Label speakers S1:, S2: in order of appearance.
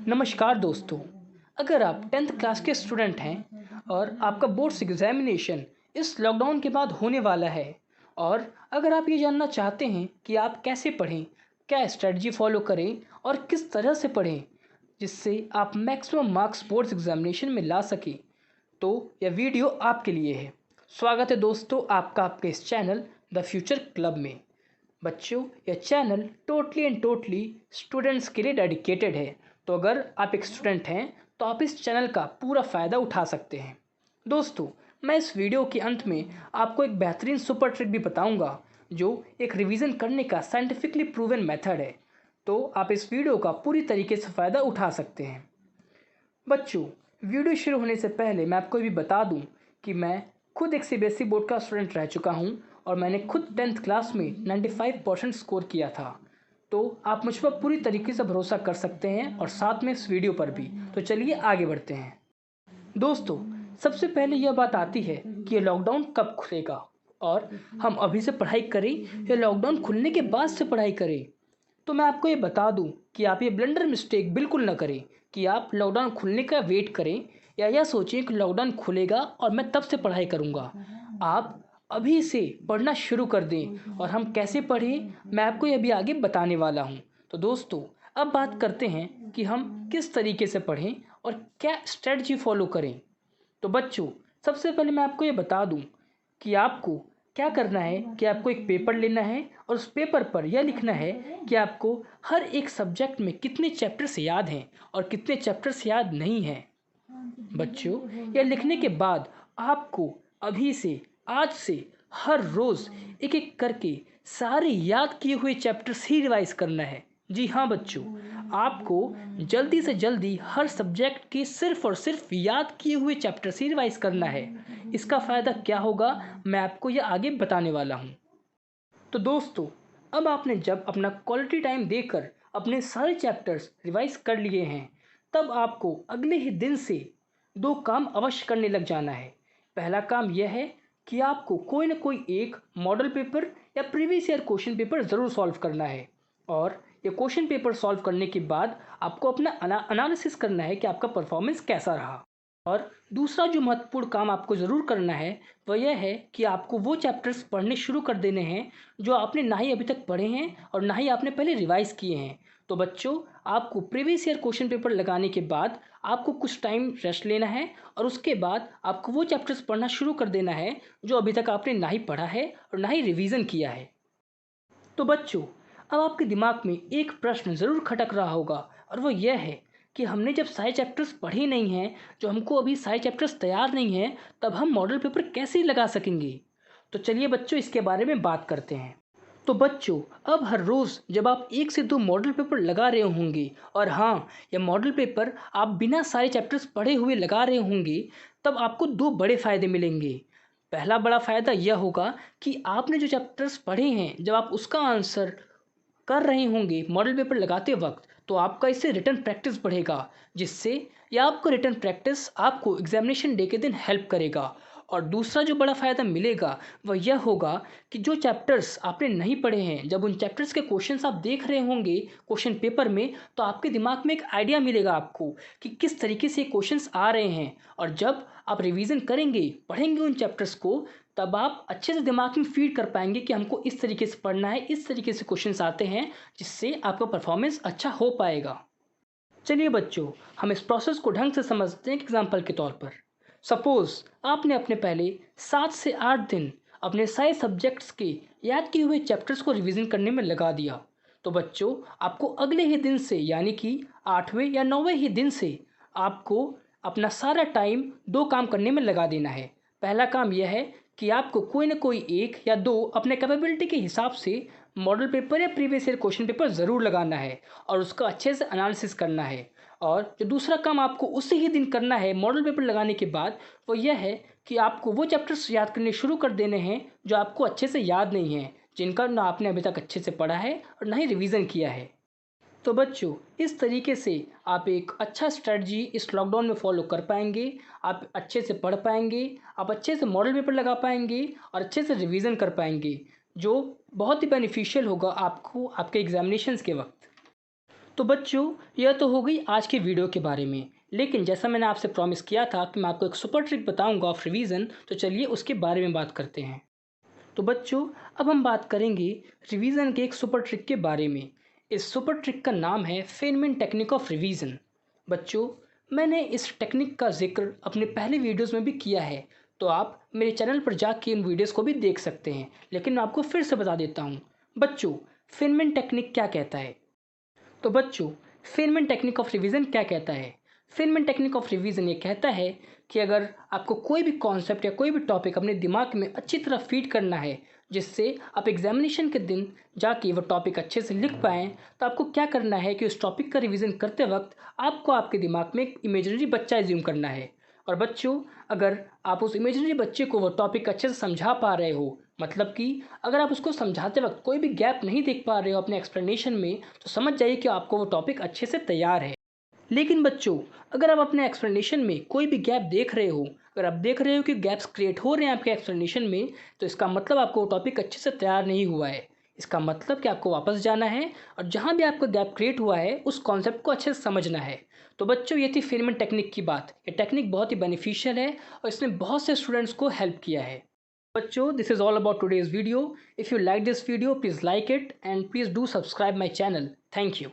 S1: नमस्कार दोस्तों। अगर आप 10th क्लास के स्टूडेंट हैं और आपका बोर्ड्स एग्जामिनेशन इस लॉकडाउन के बाद होने वाला है और अगर आप ये जानना चाहते हैं कि आप कैसे पढ़ें, क्या स्ट्रेटजी फॉलो करें और किस तरह से पढ़ें जिससे आप मैक्सिमम मार्क्स बोर्ड्स एग्जामिनेशन में ला सकें, तो यह वीडियो आपके लिए है। स्वागत है दोस्तों आपका आपके इस चैनल द फ्यूचर क्लब में। बच्चों, यह channel totally and totally students के लिए डेडिकेटेड है, तो अगर आप एक स्टूडेंट हैं तो आप इस चैनल का पूरा फ़ायदा उठा सकते हैं। दोस्तों, मैं इस वीडियो के अंत में आपको एक बेहतरीन सुपर ट्रिक भी बताऊंगा जो एक रिवीजन करने का साइंटिफिकली प्रूवन मेथड है, तो आप इस वीडियो का पूरी तरीके से फ़ायदा उठा सकते हैं। बच्चों, वीडियो शुरू होने से पहले मैं आपको ये भी बता दूं कि मैं खुद एक सीबीएसई बोर्ड का स्टूडेंट रह चुका हूं और मैंने खुद 10th क्लास में 95% स्कोर किया था। तो आप मुझ पर पूरी तरीके से भरोसा कर सकते हैं और साथ में इस वीडियो पर भी। तो चलिए आगे बढ़ते हैं। दोस्तों, सबसे पहले यह बात आती है कि ये लॉकडाउन कब खुलेगा और हम अभी से पढ़ाई करें या लॉकडाउन खुलने के बाद से पढ़ाई करें। तो मैं आपको ये बता दूं कि आप ये ब्लंडर मिस्टेक बिल्कुल न करें कि आप लॉकडाउन खुलने का वेट करें या यह सोचें कि लॉकडाउन खुलेगा और मैं तब से पढ़ाई करूंगा। आप अभी से पढ़ना शुरू कर दें और हम कैसे पढ़ें मैं आपको ये भी आगे बताने वाला हूं। तो दोस्तों, अब बात करते हैं कि हम किस तरीके से पढ़ें और क्या स्ट्रेटजी फॉलो करें। तो बच्चों, सबसे पहले मैं आपको ये बता दूं कि आपको क्या करना है कि आपको एक पेपर लेना है और उस पेपर पर यह लिखना है कि आपको हर एक सब्जेक्ट में कितने चैप्टर्स याद हैं और कितने चैप्टर्स याद नहीं हैं। बच्चों, यह लिखने के बाद आपको अभी से आज से हर रोज़ एक एक करके सारे याद किए हुए चैप्टर्स ही रिवाइज करना है। जी हाँ बच्चों, आपको जल्दी से जल्दी हर सब्जेक्ट के सिर्फ और सिर्फ याद किए हुए चैप्टर्स ही रिवाइज करना है। इसका फ़ायदा क्या होगा मैं आपको यह आगे बताने वाला हूँ। तो दोस्तों, अब आपने जब अपना क्वालिटी टाइम देकर अपने सारे चैप्टर्स रिवाइज कर लिए हैं, तब आपको अगले ही दिन से दो काम अवश्य करने लग जाना है। पहला काम यह है कि आपको कोई ना कोई एक मॉडल पेपर या प्रीवियस ईयर क्वेश्चन पेपर ज़रूर सॉल्व करना है और ये क्वेश्चन पेपर सॉल्व करने के बाद आपको अपना एनालिसिस करना है कि आपका परफॉर्मेंस कैसा रहा। और दूसरा जो महत्वपूर्ण काम आपको ज़रूर करना है वह यह है कि आपको वो चैप्टर्स पढ़ने शुरू कर देने हैं जो आपने ना ही अभी तक पढ़े हैं और ना ही आपने पहले रिवाइज किए हैं। तो बच्चों, आपको प्रीवियस ईयर क्वेश्चन पेपर लगाने के बाद आपको कुछ टाइम रेस्ट लेना है और उसके बाद आपको वो चैप्टर्स पढ़ना शुरू कर देना है जो अभी तक आपने ना ही पढ़ा है और ना ही रिवीजन किया है। तो बच्चों, अब आपके दिमाग में एक प्रश्न ज़रूर खटक रहा होगा और वो यह है कि हमने जब सारे चैप्टर्स पढ़े नहीं हैं, जो हमको अभी सारे चैप्टर्स तैयार नहीं हैं, तब हम मॉडल पेपर कैसे लगा सकेंगे। तो चलिए बच्चों, इसके बारे में बात करते हैं। तो बच्चों, अब हर रोज़ जब आप एक से दो मॉडल पेपर लगा रहे होंगे और हाँ, यह मॉडल पेपर आप बिना सारे चैप्टर्स पढ़े हुए लगा रहे होंगे, तब आपको दो बड़े फ़ायदे मिलेंगे। पहला बड़ा फ़ायदा यह होगा कि आपने जो चैप्टर्स पढ़े हैं, जब आप उसका आंसर कर रहे होंगे मॉडल पेपर लगाते वक्त, तो आपका इससे रिटन प्रैक्टिस बढ़ेगा, जिससे या आपको रिटन प्रैक्टिस आपको एग्जामिनेशन डे के दिन हेल्प करेगा। और दूसरा जो बड़ा फ़ायदा मिलेगा वह यह होगा कि जो चैप्टर्स आपने नहीं पढ़े हैं, जब उन चैप्टर्स के क्वेश्चंस आप देख रहे होंगे क्वेश्चन पेपर में, तो आपके दिमाग में एक आइडिया मिलेगा आपको कि किस तरीके से क्वेश्चंस आ रहे हैं। और जब आप रिवीजन करेंगे, पढ़ेंगे उन चैप्टर्स को, तब आप अच्छे से दिमाग में फीड कर पाएंगे कि हमको इस तरीके से पढ़ना है, इस तरीके से क्वेश्चंस आते हैं, जिससे आपका परफॉर्मेंस अच्छा हो पाएगा। चलिए बच्चों, हम इस प्रोसेस को ढंग से समझते हैं एक एग्जाम्पल के तौर पर। सपोज़ आपने अपने पहले 7 से 8 दिन अपने सारे सब्जेक्ट्स के याद किए हुए चैप्टर्स को रिवीजन करने में लगा दिया। तो बच्चों, आपको अगले ही दिन से यानी कि 8वें या 9वें ही दिन से आपको अपना सारा टाइम दो काम करने में लगा देना है। पहला काम यह है कि आपको कोई ना कोई एक या दो अपने कैपेबिलिटी के हिसाब से मॉडल पेपर या प्रीवियस ईयर क्वेश्चन पेपर ज़रूर लगाना है और उसका अच्छे से एनालिसिस करना है। और जो दूसरा काम आपको उसी ही दिन करना है मॉडल पेपर लगाने के बाद, वो यह है कि आपको वो चैप्टर्स याद करने शुरू कर देने हैं जो आपको अच्छे से याद नहीं हैं, जिनका ना आपने अभी तक अच्छे से पढ़ा है और ना ही रिवीजन किया है। तो बच्चों, इस तरीके से आप एक अच्छा स्ट्रेटजी इस लॉकडाउन में फॉलो कर पाएंगे। आप अच्छे से पढ़ पाएंगे, आप अच्छे से मॉडल पेपर लगा पाएंगे और अच्छे से रिवीजन कर पाएंगे, जो बहुत ही बेनिफिशियल होगा आपको आपके एग्जामिनेशंस के वक्त। तो बच्चों, यह तो हो गई आज के वीडियो के बारे में, लेकिन जैसा मैंने आपसे प्रॉमिस किया था कि मैं आपको एक सुपर ट्रिक बताऊंगा ऑफ रिवीजन, तो चलिए उसके बारे में बात करते हैं। तो बच्चों, अब हम बात करेंगे रिवीजन के एक सुपर ट्रिक के बारे में। इस सुपर ट्रिक का नाम है फेनमैन टेक्निक ऑफ रिवीजन। बच्चों, मैंने इस टेक्निक का जिक्र अपने पहले वीडियोस में भी किया है, तो आप मेरे चैनल पर जाके उन वीडियोस को भी देख सकते हैं, लेकिन मैं आपको फिर से बता देता हूँ। बच्चों, फेनमैन टेक्निक क्या कहता है? तो बच्चों, फेनमैन टेक्निक ऑफ रिवीजन क्या कहता है? फेनमैन टेक्निक ऑफ रिवीजन ये कहता है कि अगर आपको कोई भी कॉन्सेप्ट या कोई भी टॉपिक अपने दिमाग में अच्छी तरह फीड करना है, जिससे आप एग्जामिनेशन के दिन जाके वो टॉपिक अच्छे से लिख पाएँ, तो आपको क्या करना है कि उस टॉपिक का रिवीजन करते वक्त आपको आपके दिमाग में एक इमेजिनरी बच्चा एज्यूम करना है। और बच्चों, अगर आप उस इमेजिनरी बच्चे को वो टॉपिक अच्छे से समझा पा रहे हो, मतलब कि अगर आप उसको समझाते वक्त कोई भी गैप नहीं देख पा रहे हो अपने एक्सप्लेनेशन में, तो समझ जाइए कि आपको वो टॉपिक अच्छे से तैयार है। लेकिन बच्चों, अगर आप अपने एक्सप्लेनेशन में कोई भी गैप देख रहे हो, अगर आप देख रहे हो कि गैप्स क्रिएट हो रहे हैं आपके एक्सप्लेनेशन में, तो इसका मतलब आपको वो टॉपिक अच्छे से तैयार नहीं हुआ है। इसका मतलब कि आपको वापस जाना है और जहाँ भी आपको गैप क्रिएट हुआ है उस कॉन्सेप्ट को अच्छे से समझना है। तो बच्चों, ये थी फेनमैन टेक्निक की बात। ये टेक्निक बहुत ही बेनिफिशियल है और इसने बहुत से स्टूडेंट्स को हेल्प किया है। बच्चों, this is all about today's video. If you like this video, please like it and please do subscribe my channel. Thank you.